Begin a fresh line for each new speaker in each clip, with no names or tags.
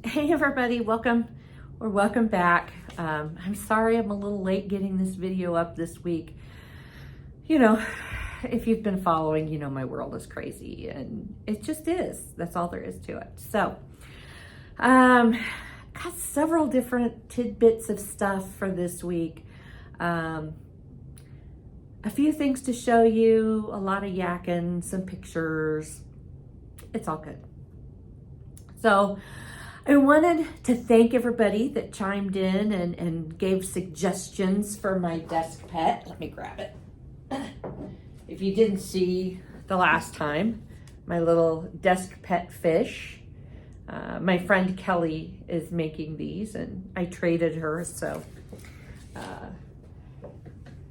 Hey everybody, welcome back. I'm sorry I'm a little late getting this video up this week. You know, if you've been following, you know my world is crazy and it just is. That's all there is to it. So, got several different tidbits of stuff for this week. A few things to show you, a lot of yakking, some pictures. It's all good. So, I wanted to thank everybody that chimed in and gave suggestions for my desk pet. Let me grab it. If you didn't see the last time, my little desk pet fish. My friend Kelly is making these and I traded her, so.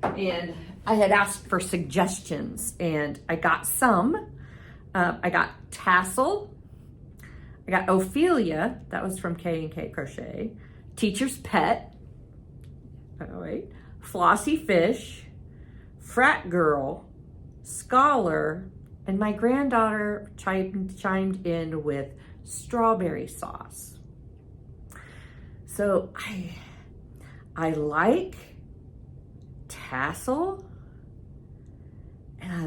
And I had asked for suggestions and I got some. I got Tassel. I got Ophelia, that was from K&K Crochet, Teacher's Pet, Flossy Fish, Frat Girl, Scholar, and my granddaughter chimed in with Strawberry Sauce. So I like Tassel, and I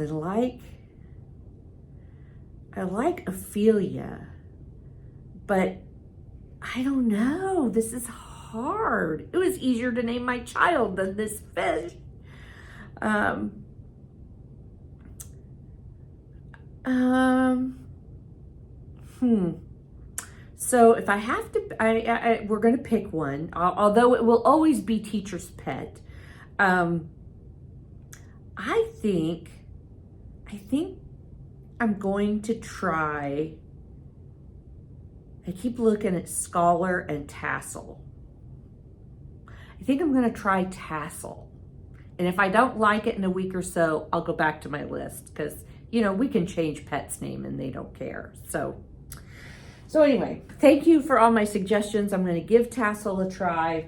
like Ophelia. But I don't know, this is hard. It was easier to name my child than this fish. So if I have to, we're gonna pick one, although it will always be Teacher's Pet. I think I'm going to try, I keep looking at Scholar and Tassel. I think I'm gonna try Tassel. And if I don't like it in a week or so, I'll go back to my list because, you know, we can change pet's name and they don't care. So anyway, thank you for all my suggestions. I'm gonna give Tassel a try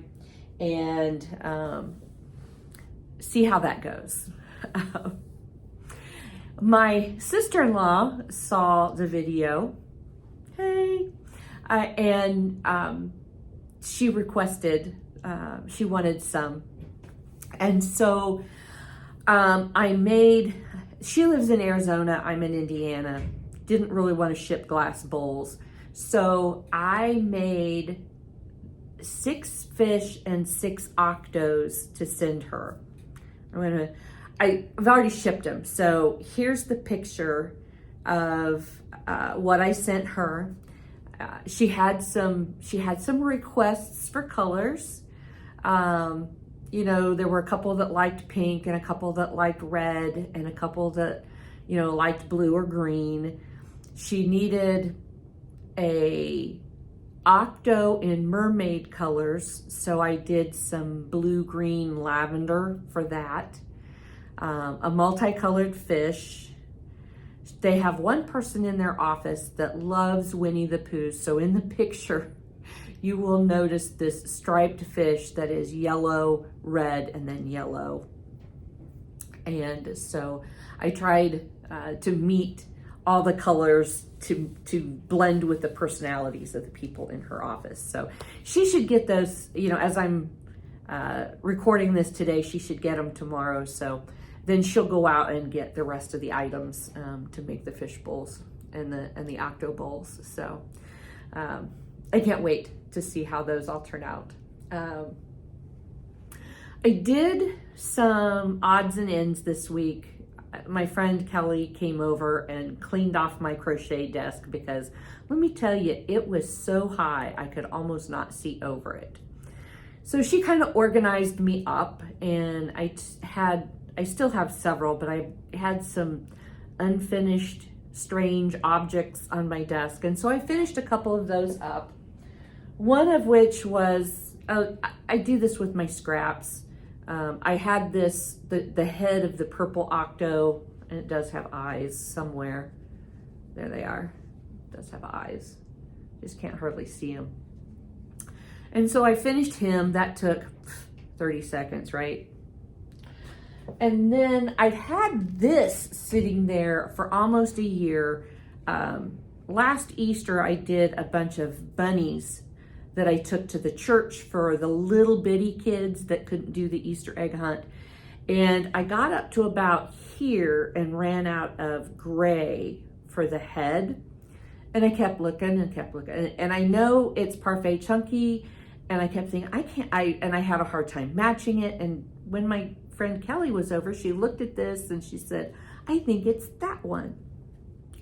and see how that goes. My sister-in-law saw the video. Hey. And she requested, she wanted some. And so she lives in Arizona, I'm in Indiana, didn't really want to ship glass bowls. So I made 6 fish and 6 octos to send her. I've already shipped them. So here's the picture of what I sent her. She had some requests for colors. You know, there were a couple that liked pink and a couple that liked red and a couple that, you know, liked blue or green. She needed a octo in mermaid colors, so I did some blue, green, lavender for that. A multicolored fish. They have one person in their office that loves Winnie the Pooh. So in the picture, you will notice this striped fish that is yellow, red, and then yellow. And so I tried to meet all the colors to blend with the personalities of the people in her office. So she should get those, you know, as I'm recording this today, she should get them tomorrow. So then she'll go out and get the rest of the items to make the fish bowls and the octo bowls. So I can't wait to see how those all turn out. I did some odds and ends this week. My friend Kelly came over and cleaned off my crochet desk because let me tell you, it was so high I could almost not see over it. So she kind of organized me up, and I still have several, but I had some unfinished strange objects on my desk. And so I finished a couple of those up. One of which was, I do this with my scraps. I had the head of the purple octo, and it does have eyes somewhere. There they are. It does have eyes. Just can't hardly see them. And so I finished him. That took 30 seconds, right? And then I've had this sitting there for almost a year. last Easter, I did a bunch of bunnies that I took to the church for the little bitty kids that couldn't do the Easter egg hunt. And I got up to about here and ran out of gray for the head. And I kept looking and kept looking. And I know it's Parfait Chunky. And I kept thinking, I had a hard time matching it. And when my friend Kelly was over, she looked at this and she said, I think it's that one.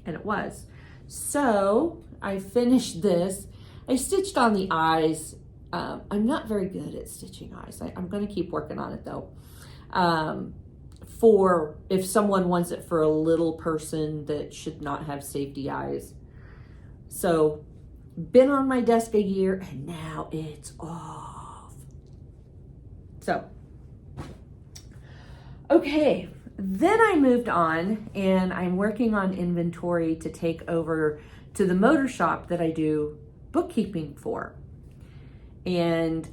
And it was. So I finished this. I stitched on the eyes. I'm not very good at stitching eyes. I'm going to keep working on it though. For if someone wants it for a little person that should not have safety eyes. So been on my desk a year and now it's off. So, okay. Then I moved on and I'm working on inventory to take over to the motor shop that I do bookkeeping for. And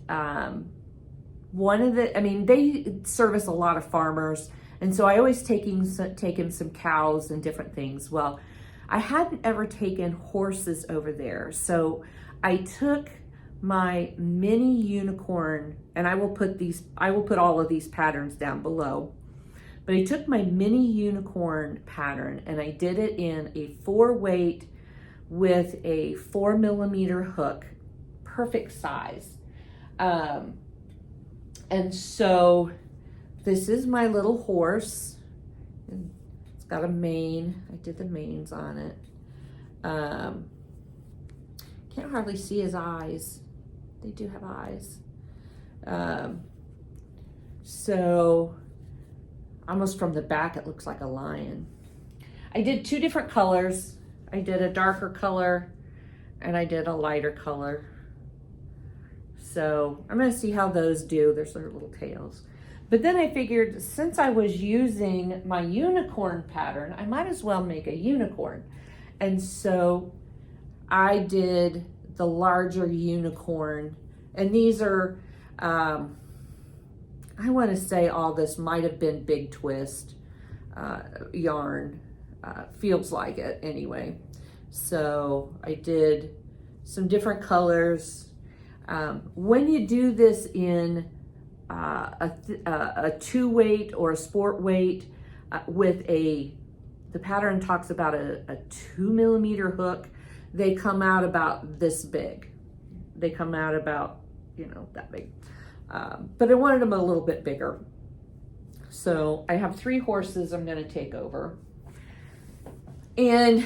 they service a lot of farmers. And so I always take in some cows and different things. Well, I hadn't ever taken horses over there. So I took my mini unicorn, and I will put all of these patterns down below. But I took my mini unicorn pattern and I did it in a 4-weight with a 4mm hook, perfect size. And so this is my little horse. It's got a mane. I did the manes on it. Can't hardly see his eyes. They do have eyes. So almost from the back, it looks like a lion. I did 2 different colors. I did a darker color and I did a lighter color. So I'm going to see how those do. There's their little tails. But then I figured since I was using my unicorn pattern, I might as well make a unicorn. And so I did the larger unicorn. And these are, I want to say all this might have been Big Twist yarn. Feels like it anyway. So I did some different colors. When you do this in a 2-weight or a sport weight with the pattern talks about a 2mm hook, they come out about this big. They come out about, that big. But I wanted them a little bit bigger. So I have 3 horses I'm going to take over. And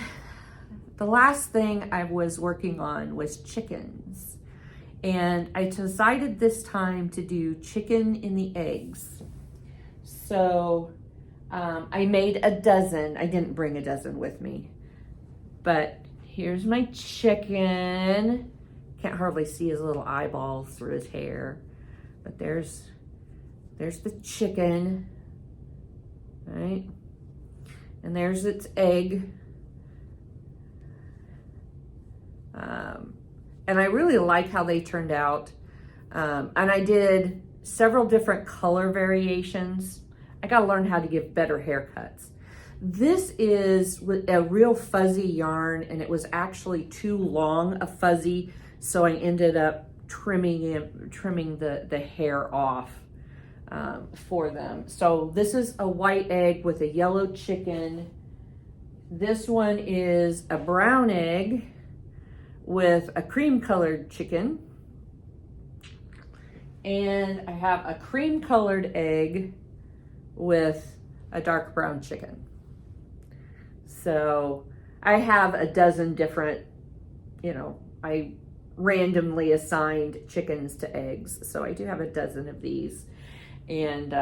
the last thing I was working on was chickens. And I decided this time to do chicken in the eggs. So I made a dozen. I didn't bring a dozen with me. But here's my chicken. Can't hardly see his little eyeballs through his hair. But there's the chicken. Right? And there's its egg. And I really like how they turned out. And I did several different color variations. I got to learn how to give better haircuts. This is a real fuzzy yarn, and it was actually too long a fuzzy, so I ended up trimming the hair off for them. So this is a white egg with a yellow chicken. This one is a brown egg with a cream colored chicken. And I have a cream colored egg with a dark brown chicken. So I have a dozen different, I randomly assigned chickens to eggs. So I do have a dozen of these. And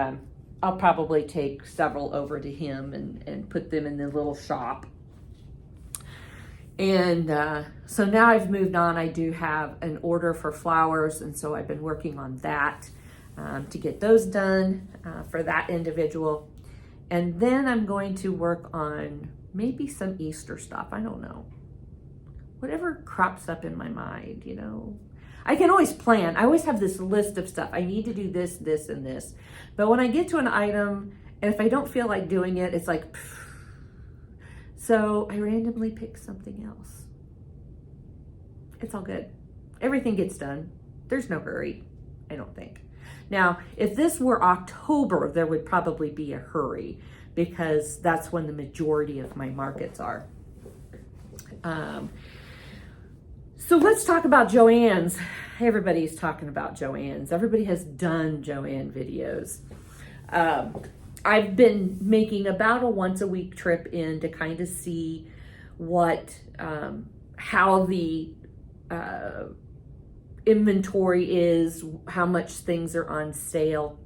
I'll probably take several over to him and put them in the little shop. And so now I've moved on. I do have an order for flowers, and so I've been working on that to get those done for that individual. And then I'm going to work on maybe some Easter stuff. I don't know. Whatever crops up in my mind, I can always plan. I always have this list of stuff. I need to do this, this, and this. But when I get to an item, and if I don't feel like doing it, it's like, pfft. So I randomly pick something else. It's all good. Everything gets done. There's no hurry, I don't think. Now, if this were October, there would probably be a hurry because that's when the majority of my markets are. So let's talk about Joann's. Everybody's talking about Joann's. Everybody has done Joann videos. I've been making about a once a week trip in to kind of see what, how the inventory is, how much things are on sale.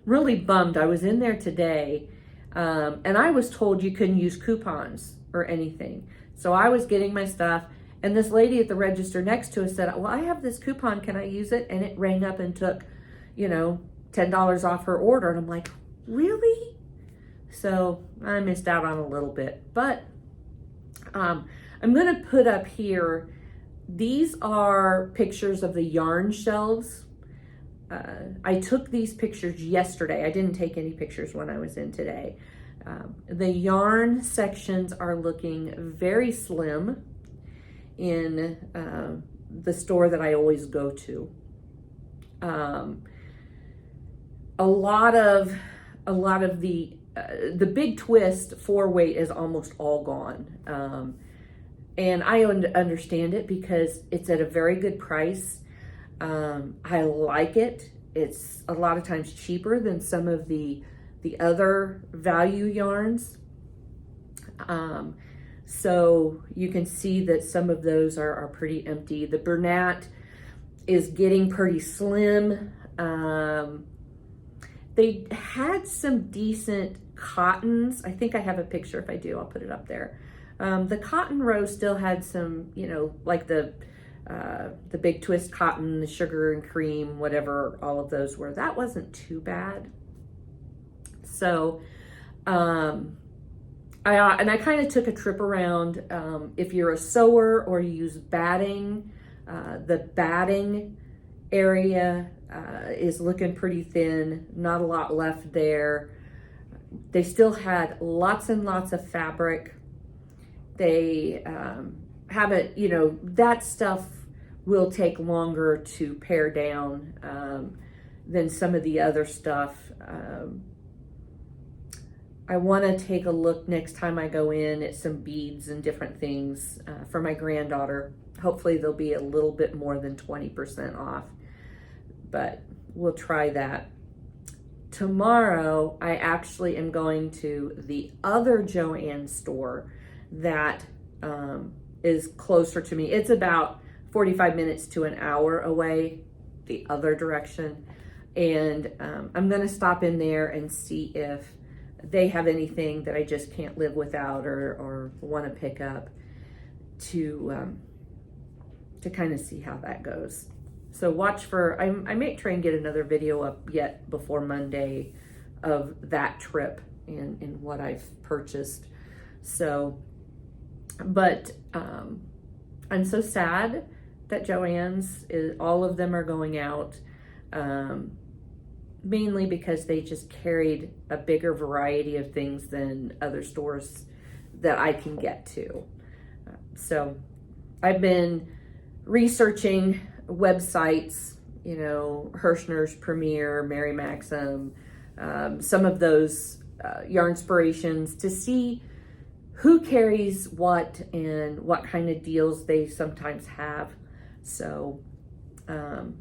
Really bummed. I was in there today and I was told you couldn't use coupons or anything. So I was getting my stuff and this lady at the register next to us said, well, I have this coupon, can I use it? And it rang up and took, you know, $10 off her order. And I'm like, really? So I missed out on a little bit, but I'm going to put up here, these are pictures of the yarn shelves. I took these pictures yesterday. I didn't take any pictures when I was in today. The yarn sections are looking very slim in the store that I always go to. A lot of the big twist 4-weight is almost all gone. And I understand it because it's at a very good price. I like it. It's a lot of times cheaper than some of the other value yarns. So you can see that some of those are pretty empty. The Bernat is getting pretty slim. They had some decent cottons. I think I have a picture. If I do, I'll put it up there. The cotton row still had some, you know, like the big twist cotton, the sugar and cream, whatever all of those were. That wasn't too bad. So, I kind of took a trip around. If you're a sewer or you use batting, the batting area is looking pretty thin, not a lot left there. They still had lots and lots of fabric. They haven't, you know, that stuff will take longer to pare down than some of the other stuff. I want to take a look next time I go in at some beads and different things for my granddaughter. Hopefully they'll be a little bit more than 20% off, but we'll try that. Tomorrow, I actually am going to the other Joann store that is closer to me. It's about 45 minutes to an hour away, the other direction. And I'm gonna stop in there and see if they have anything that I just can't live without or wanna pick up to kind of see how that goes. So watch for, I may try and get another video up yet before Monday of that trip and what I've purchased. So, but I'm so sad that Joann's, all of them are going out, mainly because they just carried a bigger variety of things than other stores that I can get to. So I've been researching websites, you know, Hirschner's Premier, Mary Maxim, some of those Yarnspirations, to see who carries what and what kind of deals they sometimes have. So,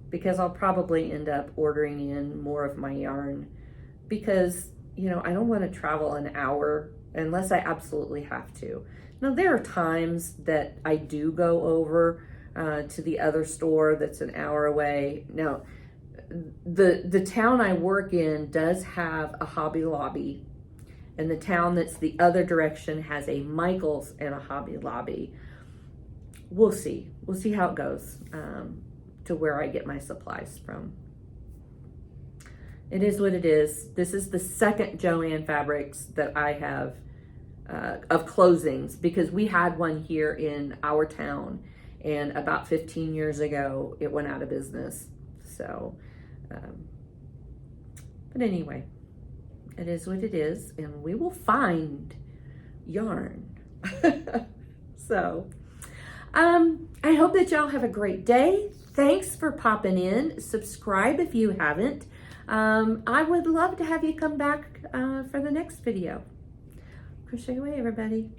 because I'll probably end up ordering in more of my yarn because, you know, I don't want to travel an hour unless I absolutely have to. Now, there are times that I do go over to the other store that's an hour away. Now, the town I work in does have a Hobby Lobby, and the town that's the other direction has a Michael's and a Hobby Lobby. We'll see. We'll see how it goes to where I get my supplies from. It is what it is. This is the second Joann Fabrics that I have of closings, because we had one here in our town, and about 15 years ago, it went out of business. So, but anyway, it is what it is, and we will find yarn. So, I hope that y'all have a great day. Thanks for popping in. Subscribe if you haven't. I would love to have you come back for the next video. Crochet away, everybody.